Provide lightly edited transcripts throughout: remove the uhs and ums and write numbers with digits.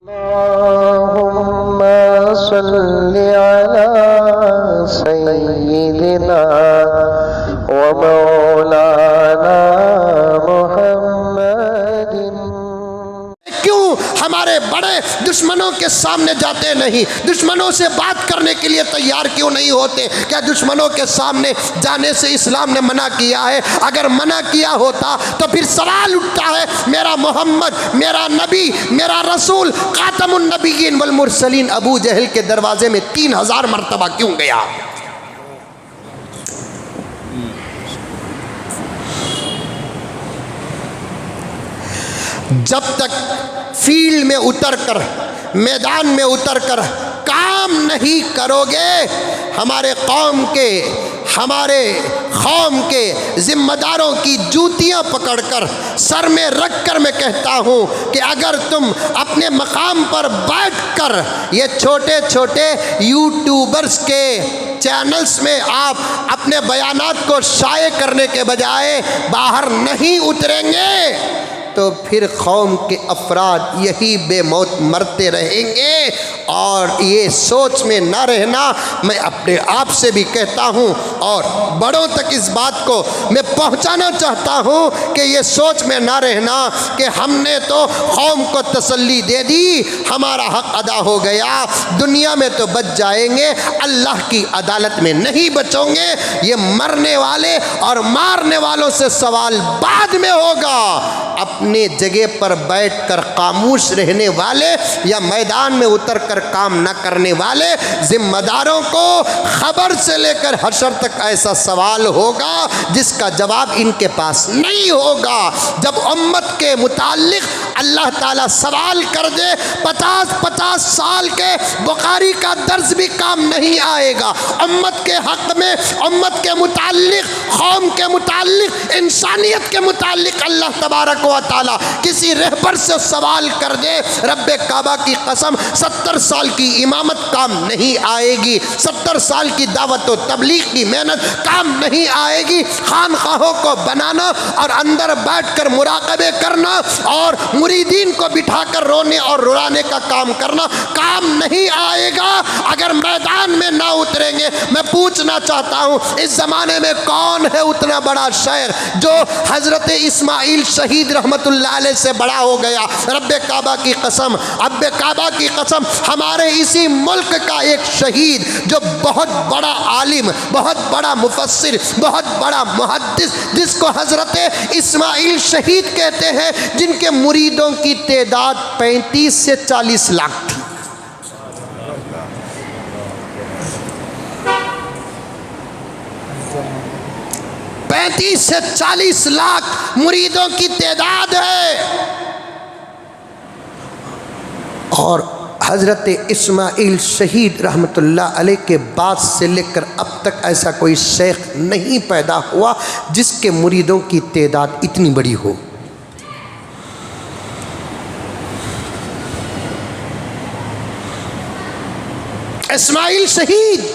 अल्लाहुम्मा सल्लि अला सय्यिदिना व मौलाना मुहम्मदिन। क्यों हमारे बड़े दुश्मनों के सामने जाते नहीं, दुश्मनों से बात करने के लिए तैयार क्यों नहीं होते? क्या दुश्मनों के सामने जाने से इस्लाम ने मना किया है? अगर मना किया होता तो फिर सवाल उठता है, मेरा मोहम्मद, मेरा नबी, मेरा रसूल खातमुन नबीयीन वल मुरसलीन अबू जहल के दरवाजे में 3000 मरतबा क्यों गया? जब तक फील्ड में उतरकर, मैदान में उतरकर काम नहीं करोगे, हमारे कौम के जिम्मेदारों की जूतियां पकड़कर सर में रखकर मैं कहता हूं कि अगर तुम अपने मकाम पर बैठकर ये छोटे छोटे यूट्यूबर्स के चैनल्स में आप अपने बयानात को शाये करने के बजाय बाहर नहीं उतरेंगे तो फिर कौम के अफराद यही बेमौत मरते रहेंगे। और ये सोच में ना रहना, मैं अपने आप से भी कहता हूँ और बड़ों तक इस बात को मैं पहुँचाना चाहता हूँ कि ये सोच में ना रहना कि हमने तो कौम को तसल्ली दे दी, हमारा हक अदा हो गया, दुनिया में तो बच जाएंगे, अल्लाह की अदालत में नहीं बचोगे। ये मरने वाले और मारने वालों से सवाल बाद में होगा। अपने जगह पर बैठकर खामोश रहने वाले या मैदान में उतरकर काम न करने वाले जिम्मेदारों को खबर से लेकर हशर तक ऐसा सवाल होगा जिसका जवाब इनके पास नहीं होगा। जब उम्मत के मुताल्लिक अल्लाह ताला सवाल कर दे, 50-50 साल के बुखारी का दर्ज भी काम नहीं आएगा। उम्मत के हक में, उम्मत के मुताल्लिक, कौम के मुताल्लिक, इंसानियत के मुताल्लिक अल्लाह तबारक व तआला किसी रहबर से सवाल कर दे, रब्बे काबा की कसम 70 साल की इमामत काम नहीं आएगी, 70 साल की दावत व तबलीग की मेहनत काम नहीं आएगी, खानखाहों को बनाना और अंदर बैठकर मुराकबे करना और मुरीदीन को बिठाकर रोने और रुलाने का काम करना काम नहीं आएगा अगर मैदान में ना उतरेंगे। मैं पूछना चाहता हूँ, इस ज़माने में कौन है उतना बड़ा शायर जो हज़रत इस्माइल शहीद रहमतुल्लाह अलैह से बड़ा हो गया? रब्बे काबा की कसम, अब्बे काबा की कसम, हमारे इसी मुल्क का एक शहीद जो बहुत बड़ा आलिम, बहुत बड़ा मुफस्सिर, बहुत बड़ा मुहद्दिस, जिसको हज़रत इस्माइल शहीद कहते हैं, जिनके मुरीदों की तादाद 35 से 40 लाख थी। से 40 लाख मुरीदों की तादाद है। और हज़रत इस्माइल शहीद रहमतुल्लाह अलैह के बाद से लेकर अब तक ऐसा कोई शेख नहीं पैदा हुआ जिसके मुरीदों की तादाद इतनी बड़ी हो। इस्माइल शहीद,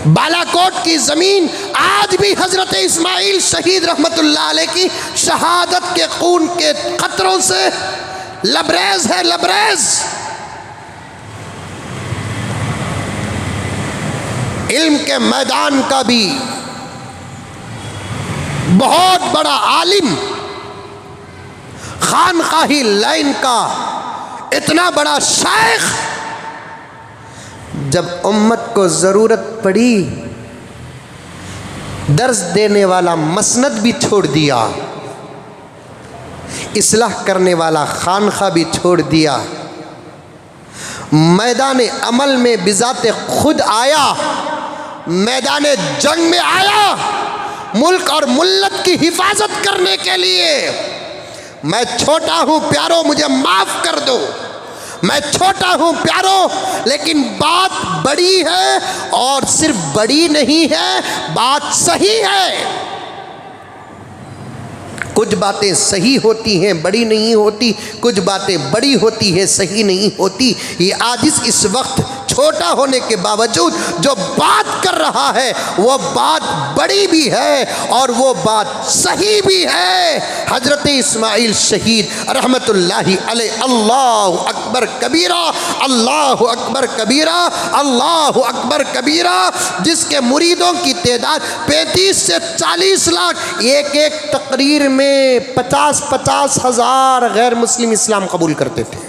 बालाकोट की ज़मीन आज भी हज़रत इस्माइल शहीद रहमतुल्लाह अलैह की शहादत के खून के कतरों से लबरेज है, लबरेज। इल्म के मैदान का भी बहुत बड़ा आलिम, खानकाही लाइन का इतना बड़ा शेख, जब उम्मत को ज़रूरत पड़ी दर्स देने वाला मसनद भी छोड़ दिया, इस्लाह करने वाला खानखा भी छोड़ दिया, मैदान अमल में बिजाते खुद आया, मैदान जंग में आया मुल्क और मुल्लत की हिफाजत करने के लिए। मैं छोटा हूँ प्यारो, मुझे माफ़ कर दो, मैं छोटा हूँ प्यारो, लेकिन बात बड़ी है और सिर्फ बड़ी नहीं है, बात सही है। कुछ बातें सही होती हैं, बड़ी नहीं होती, कुछ बातें बड़ी होती हैं, सही नहीं होती। ये आजिज़ इस वक्त छोटा होने के बावजूद जो बात कर रहा है वो बात बड़ी भी है और वो बात सही भी है। हजरत इस्माइल शहीद रहमतुल्लाहि अलैह अल्लाहु अकबर कबीरा, अल्लाहु अकबर कबीरा, अल्लाहु अकबर कबीरा, जिसके मुरीदों की तादाद 35 से 40 लाख, एक एक तकरीर में 50-50 हज़ार गैर मुस्लिम इस्लाम कबूल करते थे।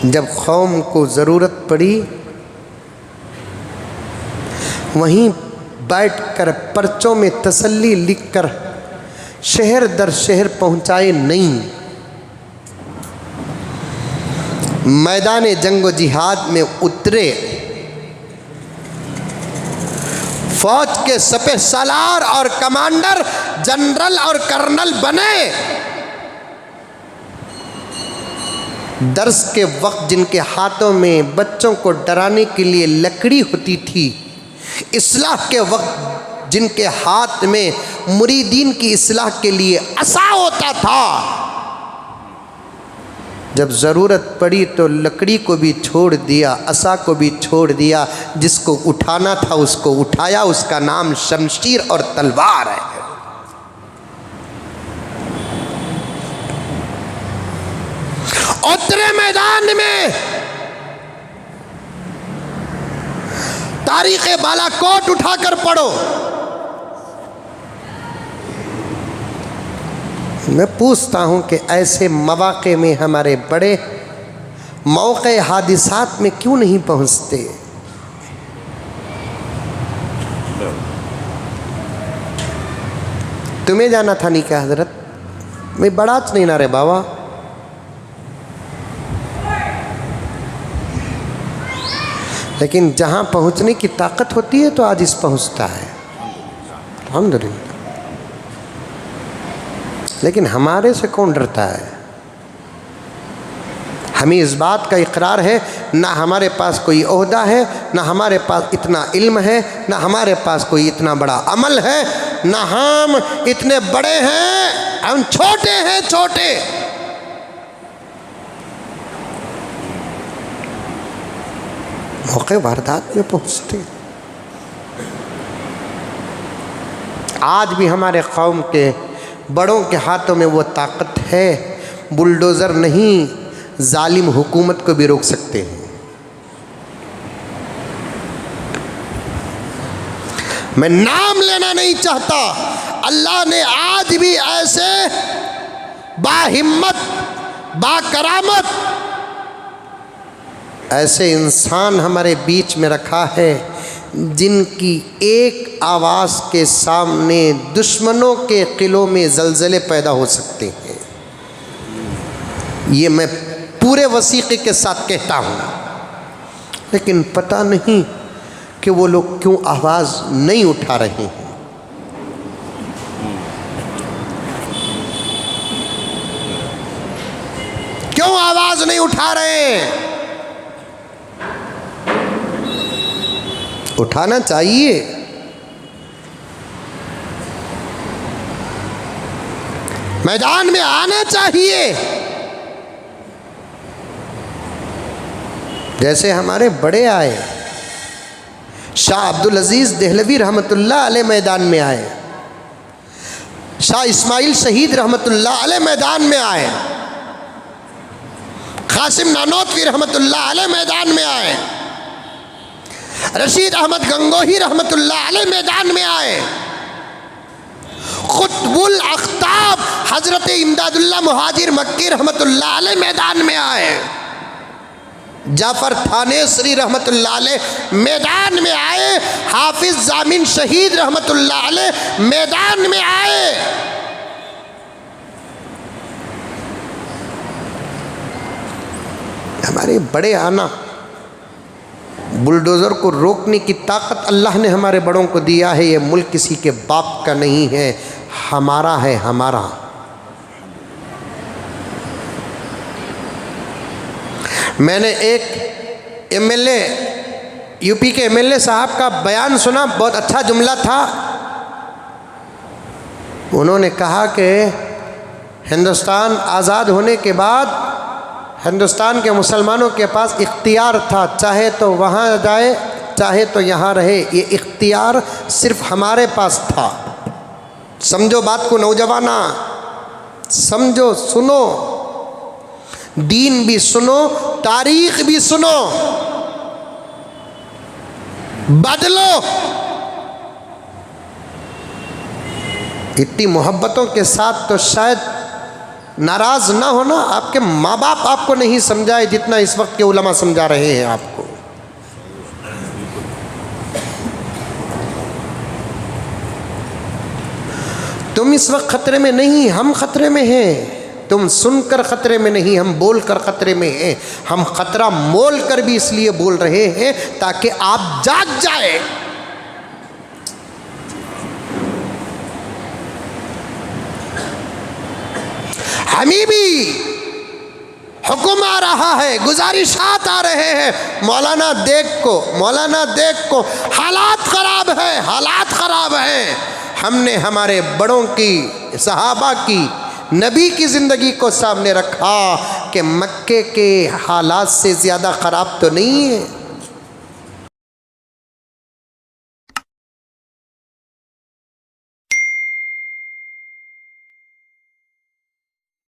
जब कौम को ज़रूरत पड़ी वहीं बैठकर पर्चों में तसल्ली लिखकर शहर दर शहर पहुंचाए नहीं, मैदान जंग व जिहाद में उतरे, फौज के सपह सालार और कमांडर, जनरल और कर्नल बने। दर्स के वक्त जिनके हाथों में बच्चों को डराने के लिए लकड़ी होती थी, इस्लाह के वक्त जिनके हाथ में मुरीदीन की इस्लाह के लिए असा होता था, जब ज़रूरत पड़ी तो लकड़ी को भी छोड़ दिया, असा को भी छोड़ दिया, जिसको उठाना था उसको उठाया। उसका नाम शमशीर और तलवार है। उतरे मैदान में, तारीख़ बालाकोट उठाकर पढ़ो। मैं पूछता हूं कि ऐसे मौक़े में हमारे बड़े मौक़े हादिसात में क्यों नहीं पहुंचते? तुम्हें जाना था नहीं क्या हजरत? मैं बड़ाच नहीं ना रे बाबा। लेकिन जहाँ पहुँचने की ताकत होती है तो आज इस पहुँचता है, अल्हम्दुलिल्लाह। लेकिन हमारे से कौन डरता है? हमें इस बात का इकरार है, ना हमारे पास कोई ओहदा है, ना हमारे पास इतना इल्म है, ना हमारे पास कोई इतना बड़ा अमल है, ना हम इतने बड़े हैं, हम छोटे हैं, छोटे। मौके वारदात में पहुँचते। आज भी हमारे कौम के बड़ों के हाथों में वो ताकत है, बुलडोज़र नहीं, जालिम हुकूमत को भी रोक सकते हैं। मैं नाम लेना नहीं चाहता, अल्लाह ने आज भी ऐसे बाहिम्मत, बाकरामत ऐसे इंसान हमारे बीच में रखा है जिनकी एक आवाज़ के सामने दुश्मनों के किलों में ज़लज़ले पैदा हो सकते हैं। ये मैं पूरे वसीक़े के साथ कहता हूँ। लेकिन पता नहीं कि वो लोग क्यों आवाज़ नहीं उठा रहे हैं। क्यों आवाज़ नहीं उठा रहे हैं? उठाना चाहिए। मैदान में आना चाहिए। जैसे हमारे बड़े आए, शाह अब्दुल अजीज़ देहलवी रहमतुल्लाह अलैह मैदान में आए, शाह इस्माइल शहीद रहमतुल्लाह अलैह मैदान में आए, कासिम नानोतवी रहमतुल्लाह अलैह मैदान में आए, रशीद अहमद गंगोही रहमतुल्लाह अलैह मैदान में आए, कुतुबुल अख्ताब हजरत इमदादुल्लाह मुहाजिर मक्की रहमतुल्लाह अलैह मैदान में आए, जाफर थानेसरी रहमतुल्लाह अलैह मैदान में आए, हाफिज जामिन शहीद रहमतुल्लाह अलैह मैदान में आए। हमारे बड़े आना, बुलडोज़र को रोकने की ताकत अल्लाह ने हमारे बड़ों को दिया है। ये मुल्क किसी के बाप का नहीं है, हमारा है, हमारा। मैंने एक एमएलए, यूपी के एमएलए साहब का बयान सुना, बहुत अच्छा जुमला था। उन्होंने कहा कि हिंदुस्तान आज़ाद होने के बाद हिंदुस्तान के मुसलमानों के पास इख्तियार था, चाहे तो वहाँ जाए चाहे तो यहाँ रहे, ये इख्तियार सिर्फ हमारे पास था। समझो बात को नौजवाना, समझो, सुनो, दीन भी सुनो, तारीख भी सुनो, बदलो। इतनी मोहब्बतों के साथ तो शायद नाराज ना होना, आपके माँ बाप आपको नहीं समझाए जितना इस वक्त के उलमा समझा रहे हैं आपको। तुम इस वक्त खतरे में नहीं, हम खतरे में हैं। तुम सुनकर खतरे में नहीं, हम बोलकर खतरे में हैं। हम खतरा मोल कर भी इसलिए बोल रहे हैं ताकि आप जाग जाए। हमें भी हुक्म आ रहा है, गुजारिशात आ रहे हैं, मौलाना देख को हालात ख़राब है, हालात ख़राब हैं। हमने हमारे बड़ों की, सहाबा की, नबी की ज़िंदगी को सामने रखा कि मक्के के हालात से ज़्यादा ख़राब तो नहीं है।